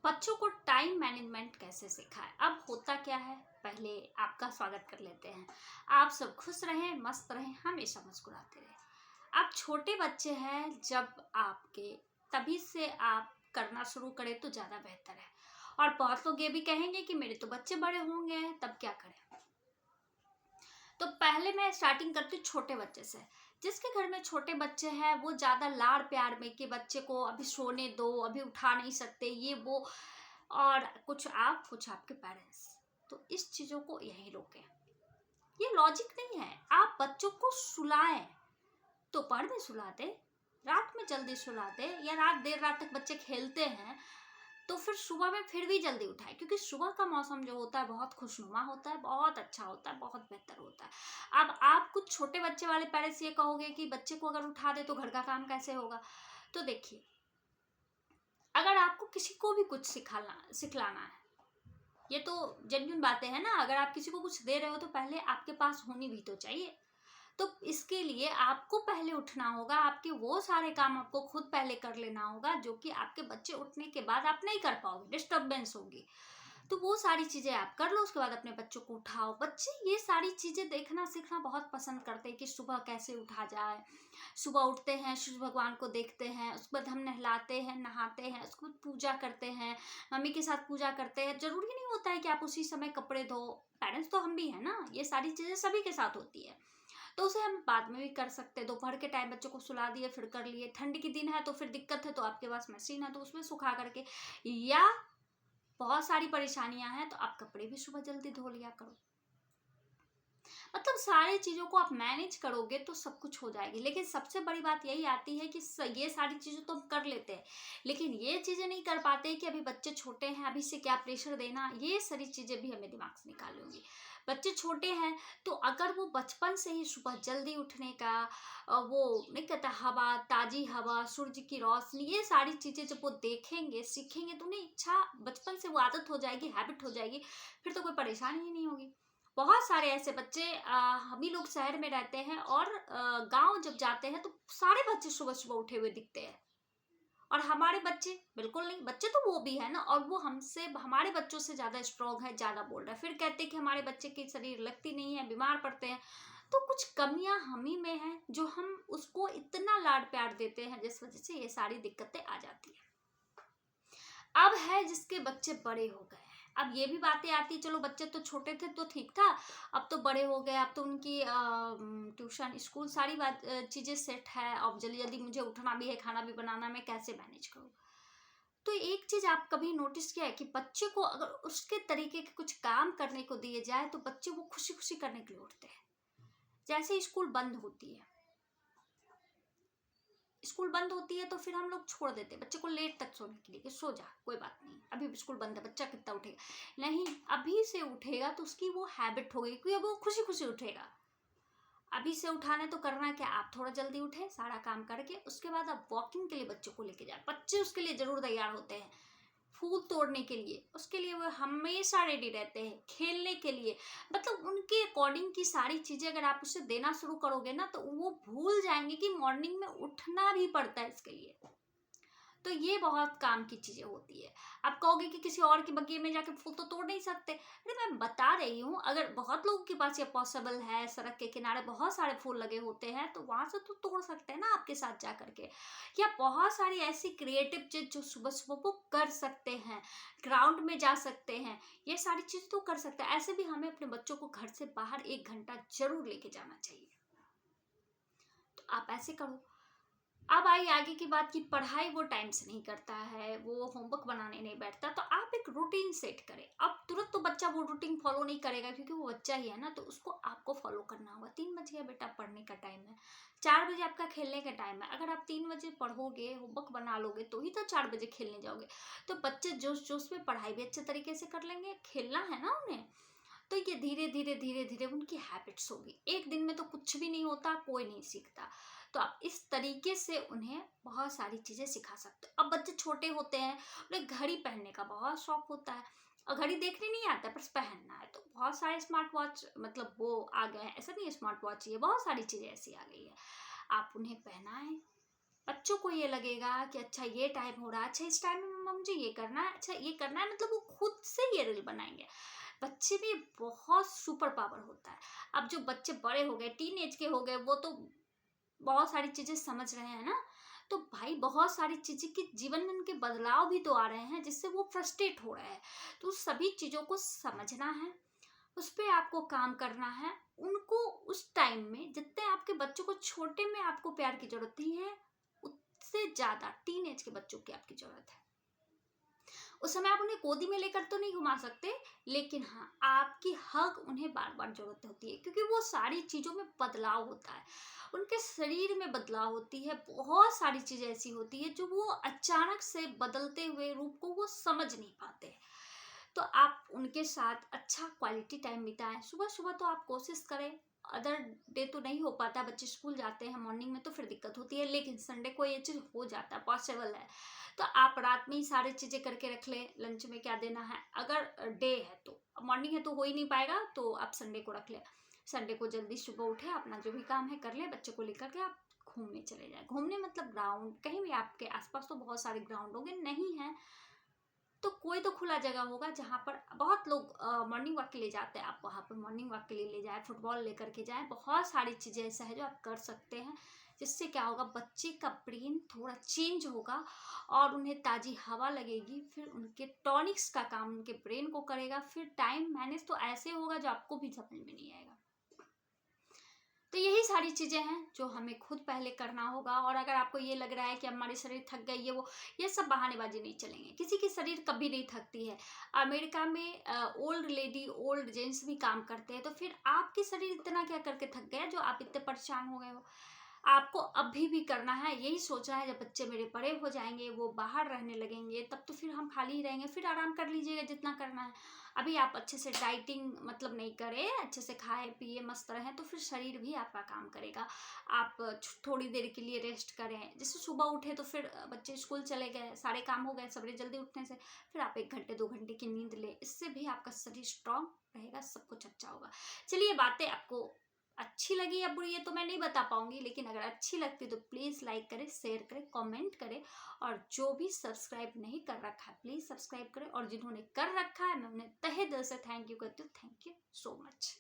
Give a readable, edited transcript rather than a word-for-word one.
बच्चों को time management कैसे सिखाएं। अब होता क्या है, पहले आपका स्वागत कर लेते हैं। आप सब खुश रहें, मस्त रहें, हमेशा मुस्कुराते रहें। आप छोटे बच्चे हैं, जब आपके तभी से आप करना शुरू करें तो ज़्यादा बेहतर है। और बहुत लोग ये भी कहेंगे कि मेरे तो बच्चे बड़े होंगे हैं, तब क्या करें। तो पहले मैं स्टार्टिंग करती हूँ छोटे बच्चे से। जिसके घर में छोटे बच्चे हैं वो ज़्यादा लाड़ प्यार में कि बच्चे को अभी सोने दो, अभी उठा नहीं सकते, ये वो। और कुछ आप, कुछ आपके पेरेंट्स, तो इस चीज़ों को यहीं रोकें। ये लॉजिक नहीं है। आप बच्चों को सुलाएं, दोपहर में सुला दे, रात में जल्दी सुला दे, या रात देर रात तक बच्चे खेलते हैं तो फिर सुबह में फिर भी जल्दी उठाए, क्योंकि सुबह का मौसम जो होता है बहुत खुशनुमा होता है, बहुत अच्छा होता है, बहुत बेहतर होता है। अब आप कुछ छोटे बच्चे वाले पेरेंट्स ये कहोगे कि बच्चे को अगर उठा दे तो घर का काम कैसे होगा। तो देखिए, अगर आपको किसी को भी कुछ सिखलाना है, ये तो जेन्युइन बातें हैं ना। अगर आप किसी को कुछ दे रहे हो तो पहले आपके पास होनी भी तो चाहिए। तो इसके लिए आपको पहले उठना होगा, आपके वो सारे काम आपको खुद पहले कर लेना होगा जो कि आपके बच्चे उठने के बाद आप नहीं कर पाओगे, डिस्टर्बेंस होगी। तो वो सारी चीज़ें आप कर लो, उसके बाद अपने बच्चों को उठाओ। बच्चे ये सारी चीज़ें देखना सीखना बहुत पसंद करते हैं कि सुबह कैसे उठा जाए। सुबह उठते हैं, सूर्य भगवान को देखते हैं, उसके बाद हम नहलाते हैं, नहाते हैं, उसके बाद पूजा करते हैं, मम्मी के साथ पूजा करते हैं। ज़रूरी नहीं होता है कि आप उसी समय कपड़े धो, पेरेंट्स तो हम भी हैं ना, ये सारी चीज़ें सभी के साथ होती है। तो उसे हम बाद में भी कर सकते हैं। दोपहर के टाइम बच्चों को सुला दिए, फिर कर लिए। ठंड के दिन है तो फिर दिक्कत है, तो आपके पास मशीन है तो उसमें सुखा करके, या बहुत सारी परेशानियां हैं तो आप कपड़े भी सुबह जल्दी धो लिया करो। मतलब सारी चीज़ों को आप मैनेज करोगे तो सब कुछ हो जाएगी। लेकिन सबसे बड़ी बात यही आती है कि ये सारी चीज़ें तो हम कर लेते हैं, लेकिन ये चीज़ें नहीं कर पाते कि अभी बच्चे छोटे हैं, अभी से क्या प्रेशर देना। ये सारी चीज़ें भी हमें दिमाग से निकालनी होंगी। बच्चे छोटे हैं तो अगर वो बचपन से ही सुबह जल्दी उठने का, वो नहीं कहता, हवा, ताज़ी हवा, सूरज की रोशनी, ये सारी चीज़ें जब वो देखेंगे, सीखेंगे, तो उन्हें इच्छा बचपन से वो आदत हो जाएगी, हैबिट हो जाएगी। फिर तो कोई परेशानी ही नहीं होगी। बहुत सारे ऐसे बच्चे, हम ही लोग शहर में रहते हैं और गांव जब जाते हैं तो सारे बच्चे सुबह सुबह उठे हुए दिखते हैं। और हमारे बच्चे बिल्कुल नहीं, बच्चे तो वो भी है ना, और वो हमसे, हमारे बच्चों से ज्यादा स्ट्रांग है, ज्यादा बोल रहा है। फिर कहते हैं कि हमारे बच्चे की शरीर लगती नहीं है, बीमार पड़ते हैं। तो कुछ कमियां हम ही में हैं, जो हम उसको इतना लाड प्यार देते हैं, जिस वजह से ये सारी दिक्कतें आ जाती है। अब है जिसके बच्चे बड़े हो गए हैं, अब ये भी बातें आती, चलो बच्चे तो छोटे थे तो ठीक था, अब तो बड़े हो गए, अब तो उनकी ट्यूशन, स्कूल, सारी बात चीज़ें सेट है, अब जल्दी जल्दी मुझे उठना भी है, खाना भी बनाना, मैं कैसे मैनेज करूँ। तो एक चीज़ आप कभी नोटिस किया है कि बच्चे को अगर उसके तरीके के कुछ काम करने को दिए जाए तो बच्चे वो खुशी खुशी करने के लिए उठते हैं। जैसे स्कूल बंद होती है, स्कूल बंद होती है तो फिर हम लोग छोड़ देते हैं बच्चे को लेट तक सोने के लिए कि सो जा, कोई बात नहीं, अभी स्कूल बंद है, बच्चा कितना उठेगा। नहीं, अभी से उठेगा तो उसकी वो हैबिट हो गई, क्योंकि अब वो खुशी खुशी उठेगा। अभी से उठाने तो करना क्या, आप थोड़ा जल्दी उठे, सारा काम करके उसके बाद आप वॉकिंग के लिए बच्चों को लेके जाए। बच्चे उसके लिए जरूर तैयार होते हैं, फूल तोड़ने के लिए, उसके लिए वो हमेशा रेडी रहते हैं, खेलने के लिए। मतलब उनके अकॉर्डिंग की सारी चीज़ें अगर आप उसे देना शुरू करोगे ना, तो वो भूल जाएंगे कि मॉर्निंग में उठना भी पड़ता है इसके लिए। तो ये बहुत काम की चीज़ें होती है। आप कहोगे कि किसी और के बगीचे में जाके फूल तो तोड़ नहीं सकते। अरे मैं बता रही हूँ, अगर बहुत लोगों के पास ये पॉसिबल है, सड़क के किनारे बहुत सारे फूल लगे होते हैं, तो वहाँ से तो तोड़ सकते हैं ना आपके साथ जा करके। या बहुत सारी ऐसी क्रिएटिव चीज़ जो सुबह सुबह वो कर सकते हैं, ग्राउंड में जा सकते हैं, ये सारी चीज़ तो कर सकते हैं। ऐसे भी हमें अपने बच्चों को घर से बाहर 1 घंटा जरूर लेके जाना चाहिए। तो आप ऐसे करो। अब आई आगे की बात, की पढ़ाई वो टाइम से नहीं करता है, वो होमवर्क बनाने नहीं बैठता, तो आप एक रूटीन सेट करें। अब तुरंत तो बच्चा वो रूटीन फॉलो नहीं करेगा, क्योंकि वो बच्चा ही है ना, तो उसको आपको फॉलो करना होगा। 3 बजे है बेटा, पढ़ने का टाइम है, 4 बजे आपका खेलने का टाइम है। अगर आप 3 बजे पढ़ोगे, होमवर्क बना लोगे, तो ही तो 4 बजे खेलने जाओगे। तो बच्चे जोश जोश में पढ़ाई भी अच्छे तरीके से कर लेंगे, खेलना है ना उन्हें। तो ये धीरे धीरे धीरे धीरे उनकी हैबिट्स होगी। एक दिन में तो कुछ भी नहीं होता, कोई नहीं सीखता। तो आप इस तरीके से उन्हें बहुत सारी चीज़ें सिखा सकते हो। अब बच्चे छोटे होते हैं, उन्हें घड़ी पहनने का बहुत शौक होता है, और घड़ी देखने नहीं आता है, बस पहनना है। तो बहुत सारे स्मार्ट वॉच, मतलब वो आ गए हैं, ऐसा नहीं है स्मार्ट वॉच ही है, बहुत सारी चीज़ें ऐसी आ गई है। आप उन्हें पहनाएं, बच्चों को ये लगेगा कि अच्छा ये टाइम हो रहा है, अच्छा इस टाइम में मुझे ये करना है, अच्छा ये करना है, मतलब वो खुद से ये रील बनाएंगे। बच्चे में बहुत सुपर पावर होता है। अब जो बच्चे बड़े हो गए, टीन एज के हो गए, वो तो बहुत सारी चीजें समझ रहे हैं ना, तो भाई बहुत सारी चीजें के जीवन में उनके बदलाव भी तो आ रहे हैं जिससे वो फ्रस्ट्रेट हो रहे हैं। तो उस सभी चीजों को समझना है, उस पे आपको काम करना है। उनको उस टाइम में जितने आपके बच्चों को छोटे में आपको प्यार की जरूरत नहीं है, उससे ज्यादा टीन एज के बच्चों की आपकी जरूरत है। उस समय आप उन्हें गोदी में लेकर तो नहीं घुमा सकते, लेकिन हाँ आपकी हग उन्हें बार बार जरूरत होती है, क्योंकि वो सारी चीजों में बदलाव होता है, उनके शरीर में बदलाव होती है, बहुत सारी चीजें ऐसी होती है जो वो अचानक से बदलते हुए रूप को वो समझ नहीं पाते। तो आप उनके साथ अच्छा क्वालिटी टाइम बिताएं। सुबह सुबह तो आप कोशिश करें, अदर डे तो नहीं हो पाता, बच्चे स्कूल जाते हैं मॉर्निंग में तो फिर दिक्कत होती है, लेकिन संडे को ये चीज़ हो जाता है, पॉसिबल है। तो आप रात में ही सारी चीज़ें करके रख लें, लंच में क्या देना है, अगर डे है तो, मॉर्निंग है तो हो ही नहीं पाएगा, तो आप संडे को रख लें। संडे को जल्दी सुबह उठे, अपना जो भी काम है कर ले, बच्चे को लेकर के आप घूमने चले जाए। घूमने मतलब ग्राउंड, कहीं भी आपके आसपास तो बहुत सारे ग्राउंड होंगे, नहीं है तो कोई तो खुला जगह होगा जहाँ पर बहुत लोग मॉर्निंग वॉक के लिए जाते हैं, आप वहाँ पर मॉर्निंग वॉक के लिए ले जाए, फुटबॉल लेकर के जाएं। बहुत सारी चीज़ें ऐसा है जो आप कर सकते हैं, जिससे क्या होगा, बच्चे का ब्रेन थोड़ा चेंज होगा और उन्हें ताज़ी हवा लगेगी, फिर उनके टॉनिक्स का काम उनके ब्रेन को करेगा, फिर टाइम मैनेज तो ऐसे होगा जो आपको भी समझ में नहीं आएगा। तो यही सारी चीज़ें हैं जो हमें खुद पहले करना होगा। और अगर आपको ये लग रहा है कि हमारी शरीर थक गई है, वो ये सब बहानेबाजी नहीं चलेंगे, किसी की शरीर कभी नहीं थकती है। अमेरिका में ओल्ड लेडी ओल्ड जेंट्स भी काम करते हैं, तो फिर आपकी शरीर इतना क्या करके थक गया जो आप इतने परेशान हो गए हो। आपको अभी भी करना है, यही सोचना है जब बच्चे मेरे बड़े हो जाएंगे, वो बाहर रहने लगेंगे, तब तो फिर हम खाली ही रहेंगे, फिर आराम कर लीजिएगा जितना करना है। अभी आप अच्छे से डाइटिंग मतलब नहीं करें, अच्छे से खाए पिए मस्त रहें, तो फिर शरीर भी आपका काम करेगा। आप थोड़ी देर के लिए रेस्ट करें, जैसे सुबह उठे तो फिर बच्चे स्कूल चले गए, सारे काम हो गए सवेरे जल्दी उठने से, फिर आप 1 घंटे 2 घंटे की नींद ले, इससे भी आपका शरीर स्ट्रांग रहेगा, सब कुछ अच्छा होगा। चलिए, बातें आपको अच्छी लगी या बुरी, ये तो मैं नहीं बता पाऊंगी, लेकिन अगर अच्छी लगती तो प्लीज़ लाइक करें, शेयर करें, कमेंट करें, और जो भी सब्सक्राइब नहीं कर रखा है प्लीज़ सब्सक्राइब करें, और जिन्होंने कर रखा है मैं उन्हें तहे दिल से थैंक यू करती हूँ। Thank you so much.